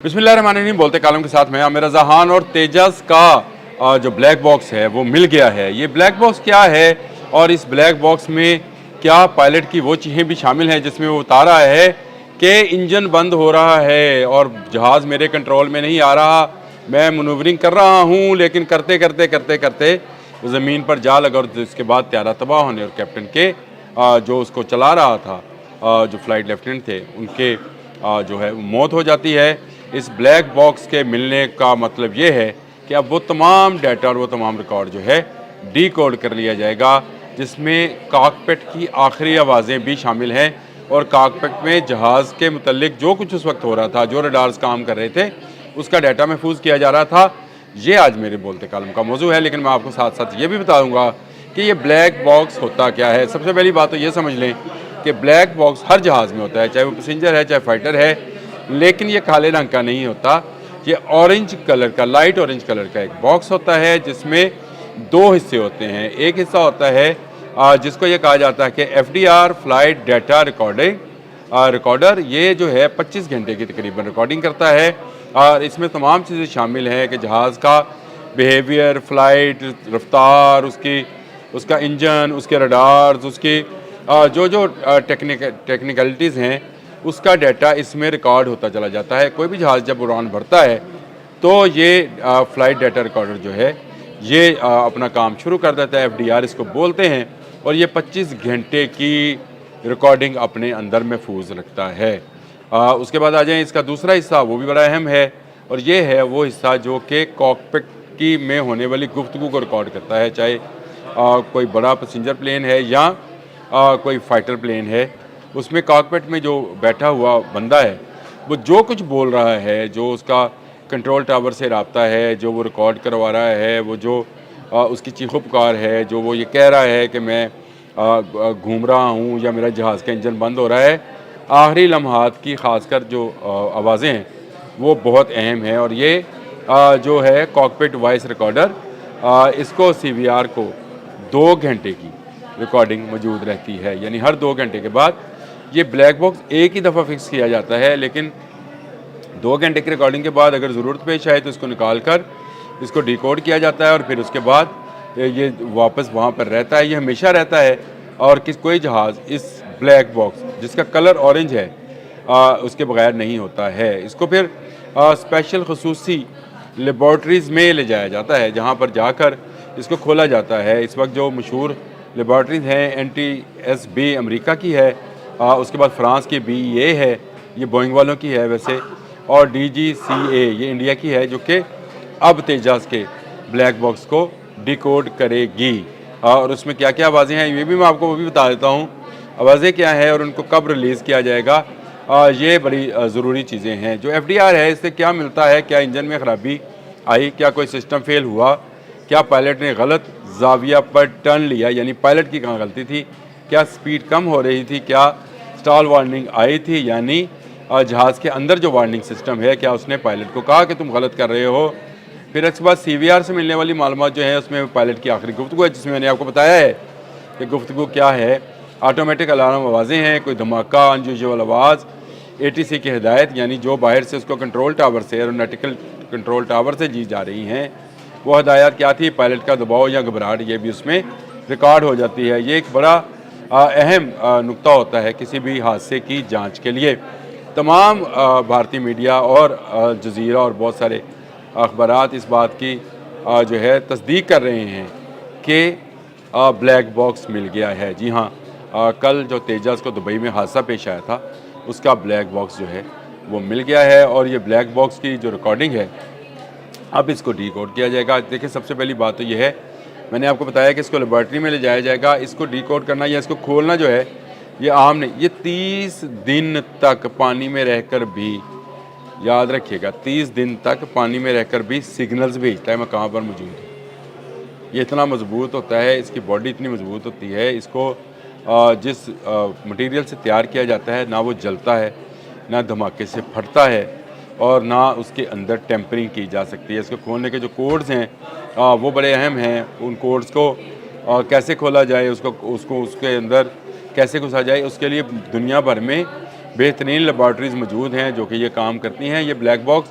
बिस्मिल्लाहिर्रहमानिर्रहीम। बोलते कालम के साथ मैं आमिर रज़ा खान। और तेजस का जो ब्लैक बॉक्स है वो मिल गया है। ये ब्लैक बॉक्स क्या है और इस ब्लैक बॉक्स में क्या पायलट की वो चीज़ें भी शामिल हैं जिसमें वो बता रहा है कि इंजन बंद हो रहा है और जहाज़ मेरे कंट्रोल में नहीं आ रहा, मैं मनूवरिंग कर रहा हूँ, लेकिन करते करते करते करते वो ज़मीन पर जा लगा और इसके बाद त्यारा तबाह होने और कैप्टन के जो उसको चला रहा था, जो फ्लाइट लेफ्टिनेंट थे, उनके जो है मौत हो जाती है। इस ब्लैक बॉक्स के मिलने का मतलब ये है कि अब वो तमाम डाटा और वो तमाम रिकॉर्ड जो है डीकोड कर लिया जाएगा, जिसमें कॉकपिट की आखिरी आवाज़ें भी शामिल हैं और कॉकपिट में जहाज़ के मुतल्लिक जो कुछ उस वक्त हो रहा था, जो रडार्स काम कर रहे थे, उसका डाटा महफूज किया जा रहा था। ये आज मेरे बोलते कालम का मौजू है। लेकिन मैं आपको साथ साथ ये भी बताऊँगा कि ये ब्लैक बॉक्स होता क्या है। सबसे पहली बात तो ये समझ लें कि ब्लैक बॉक्स हर जहाज़ में होता है, चाहे वो पैसेंजर है चाहे फाइटर है, लेकिन ये काले रंग का नहीं होता। ये ऑरेंज कलर का, लाइट ऑरेंज कलर का एक बॉक्स होता है जिसमें दो हिस्से होते हैं। एक हिस्सा होता है जिसको ये कहा जाता है कि FDR फ्लाइट डाटा रिकॉर्डर। ये जो है 25 घंटे की तकरीबन रिकॉर्डिंग करता है और इसमें तमाम चीज़ें शामिल हैं कि जहाज़ का बिहेवियर, फ़्लाइट रफ्तार, उसका इंजन, उसके रडार्स, उसकी जो जो टेक्निकलिटीज़ हैं, उसका डाटा इसमें रिकॉर्ड होता चला जाता है। कोई भी जहाज़ जब उड़ान भरता है तो ये फ़्लाइट डाटा रिकॉर्डर जो है ये अपना काम शुरू कर देता है। FDR इसको बोलते हैं और ये 25 घंटे की रिकॉर्डिंग अपने अंदर महफूज रखता है। उसके बाद आ जाएँ इसका दूसरा हिस्सा, वो भी बड़ा अहम है और ये है वो हिस्सा जो कि कॉकपिट की में होने वाली गुफ्तगू को रिकॉर्ड करता है, चाहे कोई बड़ा पैसेंजर प्लेन है या कोई फाइटर प्लेन है। उसमें कॉकपिट में जो बैठा हुआ बंदा है वो जो कुछ बोल रहा है, जो उसका कंट्रोल टावर से रब्ता है, जो वो रिकॉर्ड करवा रहा है, वो जो उसकी चीखो पुकार है, जो वो ये कह रहा है कि मैं घूम रहा हूँ या मेरा जहाज़ का इंजन बंद हो रहा है, आखिरी लम्हात की ख़ासकर जो आवाज़ें हैं वो बहुत अहम हैं। और ये जो है कॉकपिट वॉइस रिकॉर्डर, इसको CVR को 2 घंटे की रिकॉर्डिंग मौजूद रहती है, यानी हर 2 घंटे के बाद ये ब्लैक बॉक्स एक ही दफ़ा फिक्स किया जाता है। लेकिन 2 घंटे की रिकॉर्डिंग के बाद अगर ज़रूरत पेश आए तो इसको निकाल कर इसको डिकोड किया जाता है और फिर उसके बाद ये वापस वहाँ पर रहता है। ये हमेशा रहता है और कोई जहाज़ इस ब्लैक बॉक्स जिसका कलर ऑरेंज है उसके बगैर नहीं होता है। इसको फिर स्पेशल खसूसी लेबॉर्ट्रीज़ में ले जाया जाता है, जहाँ पर जाकर इसको खोला जाता है। इस वक्त जो मशहूर लेबॉर्ट्रीज़ हैं, NTSB अमेरिका की है, उसके बाद फ्रांस की BEA है, ये बोइंग वालों की है वैसे, और DGCA ये इंडिया की है, जो कि अब तेजस के ब्लैक बॉक्स को डिकोड करेगी। और उसमें क्या क्या आवाज़ें हैं ये भी मैं आपको वो भी बता देता हूँ, आवाज़ें क्या हैं और उनको कब रिलीज़ किया जाएगा। ये बड़ी ज़रूरी चीज़ें हैं। जो FDR है इससे क्या मिलता है, क्या इंजन में ख़राबी आई, क्या कोई सिस्टम फेल हुआ, क्या पायलट ने गलत जाविया पर टर्न लिया, यानी पायलट की कहाँ गलती थी, क्या स्पीड कम हो रही थी, क्या स्टॉल वार्निंग आई थी, यानी जहाज़ के अंदर जो वार्निंग सिस्टम है, क्या उसने पायलट को कहा कि तुम गलत कर रहे हो। फिर इसके बाद CVR से मिलने वाली मालूमात जो है उसमें पायलट की आखिरी गुफ्तगू है, जिसमें मैंने आपको बताया है कि गुफ्तगू क्या है। ऑटोमेटिक अलार्म आवाज़ें हैं, कोई धमाका, अनयूजुअल आवाज़, ATC की हिदायत, यानी जो बाहर से उसको कंट्रोल टावर से, एरोनॉटिकल कंट्रोल टावर से जी जा रही हैं, वो हिदायत क्या थी, पायलट का दबाव या घबराहट, ये भी उसमें रिकॉर्ड हो जाती है। ये एक बड़ा अहम नुक्ता होता है किसी भी हादसे की जांच के लिए। तमाम भारतीय मीडिया और जज़ीरा और बहुत सारे अखबारात इस बात की जो है तस्दीक कर रहे हैं कि ब्लैक बॉक्स मिल गया है। जी हाँ, कल जो तेजस को दुबई में हादसा पेश आया था उसका ब्लैक बॉक्स जो है वो मिल गया है और ये ब्लैक बॉक्स की जो रिकॉर्डिंग है अब इसको डिकोड किया जाएगा। देखिए, सबसे पहली बात तो ये है, मैंने आपको बताया कि इसको लेबॉर्ट्री में ले जाया जाएगा। इसको डिकोड करना या इसको खोलना जो है ये आम नहीं, ये 30 दिन तक पानी में रहकर भी, याद रखिएगा, 30 दिन तक पानी में रहकर भी सिग्नल्स भेजता है मैं कहाँ पर मौजूद हूँ। ये इतना मजबूत होता है, इसकी बॉडी इतनी मजबूत होती है, इसको जिस मटेरियल से तैयार किया जाता है ना वो जलता है, ना धमाके से फटता है और ना उसके अंदर टेम्परिंग की जा सकती है। इसको खोलने के जो कोड्स हैं वो बड़े अहम हैं। उन कोड्स को कैसे खोला जाए, उसको उसके अंदर कैसे घुसा जाए, उसके लिए दुनिया भर में बेहतरीन लेबॉर्ट्रीज़ मौजूद हैं जो कि ये काम करती हैं। ये ब्लैक बॉक्स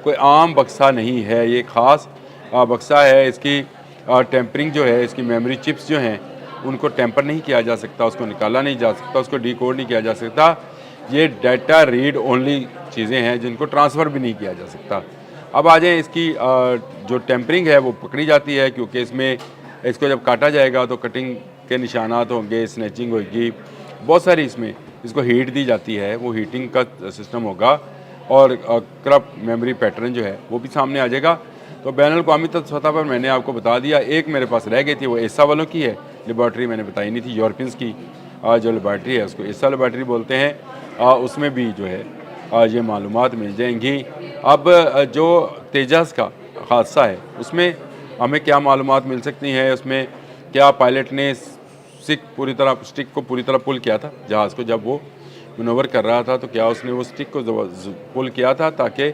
कोई आम बक्सा नहीं है, ये ख़ास बक्सा है। इसकी टेम्परिंग जो है, इसकी मेमोरी चिप्स जो हैं उनको टेम्पर नहीं किया जा सकता, उसको निकाला नहीं जा सकता, उसको डिकोड नहीं किया जा सकता। ये डाटा रीड ओनली चीज़ें हैं जिनको ट्रांसफ़र भी नहीं किया जा सकता। अब आ जाएँ इसकी जो टेम्परिंग है वो पकड़ी जाती है, क्योंकि इसमें इसको जब काटा जाएगा तो कटिंग के निशानात होंगे, स्नैचिंग होगी, बहुत सारी इसमें इसको हीट दी जाती है, वो हीटिंग का सिस्टम होगा और करप्ट मेमोरी पैटर्न जो है वो भी सामने आ जाएगा। तो बैनुल-अक़वामी सतह पर मैंने आपको बता दिया। एक मेरे पास रह गई थी, वो एसा वालों की है लेबॉर्ट्री, मैंने बताई नहीं थी। यूरोपियंस की जो लेबॉर्ट्री है उसको एसा लेबॉर्ट्री बोलते हैं। उसमें भी जो है ये मालूमात मिल जाएंगी। अब जो तेजस का हादसा है उसमें हमें क्या मालूमात मिल सकती हैं, उसमें क्या पायलट ने स्टिक को पूरी तरह पुल किया था जहाज़ को, जब वो मनोवर कर रहा था तो क्या उसने वो स्टिक को पुल किया था ताकि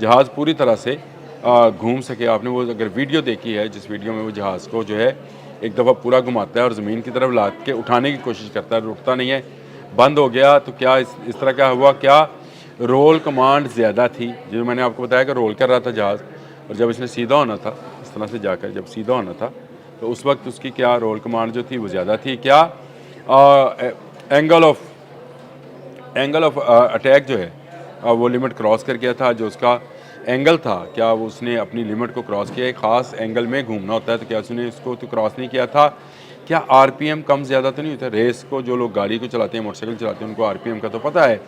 जहाज़ पूरी तरह से घूम सके। आपने वो अगर वीडियो देखी है, जिस वीडियो में वो जहाज़ को जो है एक दफ़ा पूरा घुमाता है और ज़मीन की तरफ लाद के उठाने की कोशिश करता है, रुकता नहीं है, बंद हो गया। तो क्या इस तरह क्या हुआ, क्या रोल कमांड ज़्यादा थी? जो मैंने आपको बताया कि रोल कर रहा था जहाज़, और जब इसने सीधा होना था, इस तरह से जाकर जब सीधा होना था तो उस वक्त उसकी क्या रोल कमांड जो थी वो ज़्यादा थी? क्या एंगल ऑफ अटैक जो है वो लिमिट क्रॉस कर गया था? जो उसका एंगल था, क्या वो उसने अपनी लिमिट को क्रॉस किया? एक ख़ास एंगल में घूमना होता है, तो क्या उसने उसको तो क्रॉस नहीं किया था? क्या आरपीएम कम ज़्यादा तो नहीं होता? रेस को जो लोग गाड़ी को चलाते हैं, मोटरसाइकिल चलाते हैं, उनको आरपीएम का तो पता है।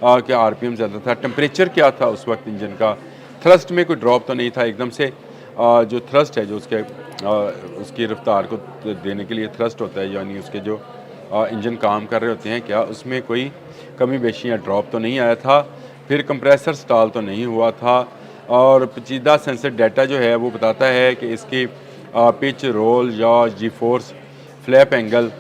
क्या आरपीएम ज़्यादा था? टेम्परेचर क्या था उस वक्त इंजन का? थ्रस्ट में कोई ड्रॉप तो नहीं था एकदम से? जो थ्रस्ट है, जो उसकी रफ्तार को देने के लिए थ्रस्ट होता है, यानी उसके जो इंजन काम कर रहे होते हैं, क्या उसमें कोई कमी बेशी या ड्रॉप तो नहीं आया था? फिर कंप्रेसर स्टॉल तो नहीं हुआ था? और पेचीदा सेंसर डाटा जो है वो बताता है कि इसकी पिच, रोल या जी फोर्स, फ्लैप एंगल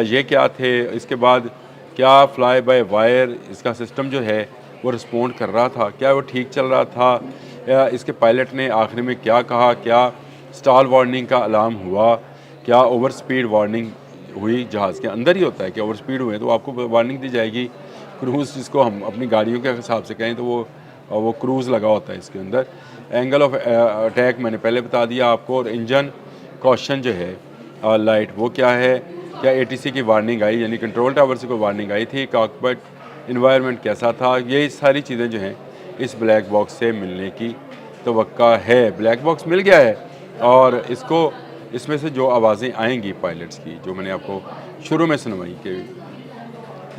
ये क्या थे? इसके बाद क्या फ्लाई बाय वायर इसका सिस्टम जो है वो रिस्पॉन्ड कर रहा था? क्या वो ठीक चल रहा था? या इसके पायलट ने आखिर में क्या कहा? क्या स्टॉल वार्निंग का अलार्म हुआ? क्या ओवर स्पीड वार्निंग हुई? जहाज़ के अंदर ही होता है कि ओवर स्पीड हुए तो आपको वार्निंग दी जाएगी। क्रूज़, जिसको हम अपनी गाड़ियों के हिसाब से कहें तो वो क्रूज़ लगा होता है इसके अंदर। एंगल ऑफ अटैक मैंने पहले बता दिया आपको। और इंजन कॉशन जो है लाइट, वो क्या है? क्या एटीसी की वार्निंग आई, यानी कंट्रोल टावर से कोई वार्निंग आई थी? कॉकपिट इन्वायरमेंट कैसा था? ये सारी चीज़ें जो हैं इस ब्लैक बॉक्स से मिलने की तवक्का है। ब्लैक बॉक्स मिल गया है और इसमें से जो आवाज़ें आएंगी पायलट्स की, जो मैंने आपको शुरू में सुनवाई कि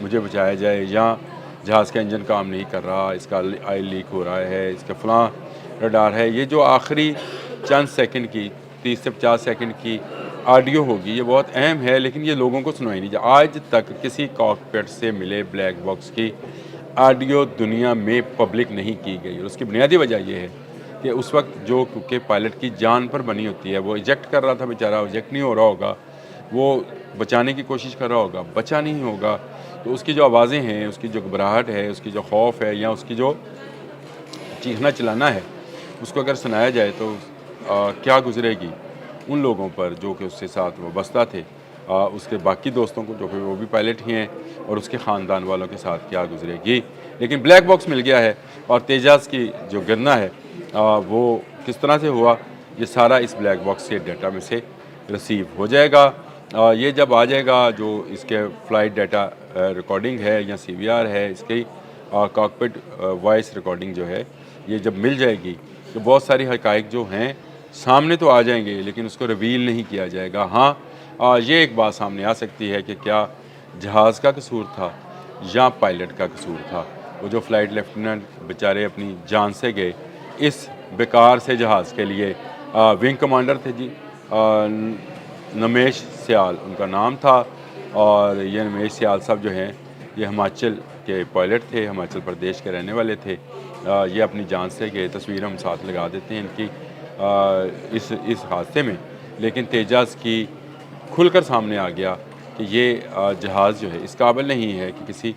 मुझे बचाया जाए, या जहाज़ का इंजन काम नहीं कर रहा, इसका ऑयल लीक हो रहा है, इसका फ़लाँ रडार है, ये जो आखिरी चंद सेकंड की 30 से 50 सेकंड की ऑडियो होगी, ये बहुत अहम है, लेकिन ये लोगों को सुनाई नहीं जाए। आज तक किसी कॉकपिट से मिले ब्लैक बॉक्स की ऑडियो दुनिया में पब्लिक नहीं की गई। और उसकी बुनियादी वजह यह है कि उस वक्त जो, क्योंकि पायलट की जान पर बनी होती है, वो इजेक्ट कर रहा था बेचारा, इजेक्ट नहीं हो रहा होगा, वो बचाने की कोशिश कर रहा होगा, बचा नहीं होगा, तो उसकी जो आवाज़ें हैं, उसकी जो घबराहट है, उसकी जो खौफ है, या उसकी जो चीखना चिल्लाना है, उसको अगर सुनाया जाए तो क्या गुजरेगी उन लोगों पर जो कि उसके साथ वाबस्ता थे, उसके बाकी दोस्तों को जो कि वो भी पायलट ही हैं, और उसके ख़ानदान वालों के साथ क्या गुजरेगी। लेकिन ब्लैक बॉक्स मिल गया है, और तेजाज़ की जो गिरना है वो किस तरह से हुआ, ये सारा इस ब्लैक बॉक्स से डाटा में से रिसीव हो जाएगा। ये जब आ जाएगा, जो इसके फ़्लाइट डाटा रिकॉर्डिंग है या सीवीआर है, इसकी कॉकपिट वॉइस रिकॉर्डिंग जो है, ये जब मिल जाएगी तो बहुत सारी हक़ाइक़ जो हैं सामने तो आ जाएंगे, लेकिन उसको रिवील नहीं किया जाएगा। हाँ, ये एक बात सामने आ सकती है कि क्या जहाज़ का कसूर था या पायलट का कसूर था। वो जो फ़्लाइट लेफ्टिनेंट बेचारे अपनी जान से गए इस बेकार से जहाज़ के लिए, विंग कमांडर थे जी, नमेश सियाल उनका नाम था। और ये नमेश सियाल साहब जो हैं, ये हिमाचल के पायलट थे, हिमाचल प्रदेश के रहने वाले थे। ये अपनी जान से गए, तस्वीर हम साथ लगा देते हैं इनकी इस हादसे में। लेकिन तेजाज़ की खुलकर सामने आ गया कि ये जहाज़ जो है इस काबिल नहीं है कि किसी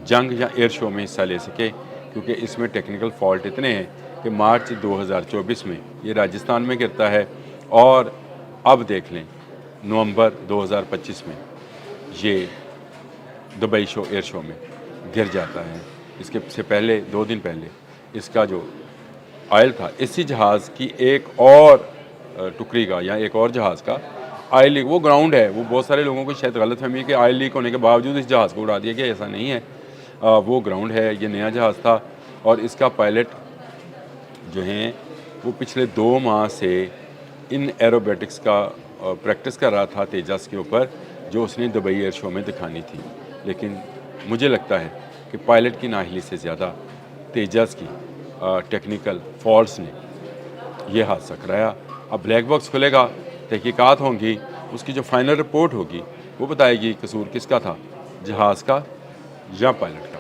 जंग या एयर शो में हिस्सा ले सके, क्योंकि इसमें टेक्निकल फॉल्ट इतने हैं कि मार्च 2024 में ये राजस्थान में गिरता है, और अब देख लें नवंबर 2025 में ये दुबई एयर शो में गिर जाता है। इसके से पहले 2 दिन पहले इसका जो ऑयल था, इसी जहाज़ की एक और टुकड़ी का या एक और जहाज़ का ऑयल लीक, वो ग्राउंड है, वो बहुत सारे लोगों को शायद गलतफ़हमी है कि ऑयल लीक होने के बावजूद इस जहाज़ को उड़ा दिया गया, ऐसा नहीं है। वो ग्राउंड है, ये नया जहाज़ था और इसका पायलट जो हैं वो पिछले 2 माह से इन एरोबेटिक्स का प्रैक्टिस कर रहा था तेजस के ऊपर, जो उसने दुबई एयर शो में दिखानी थी। लेकिन मुझे लगता है कि पायलट की नाअहली से ज़्यादा तेजस की टेक्निकल फॉल्ट्स ने ये हादसा कराया। अब ब्लैक बॉक्स खुलेगा, तहकीकात होंगी, उसकी जो फाइनल रिपोर्ट होगी वो बताएगी कसूर किसका था, जहाज़ का या पायलट का।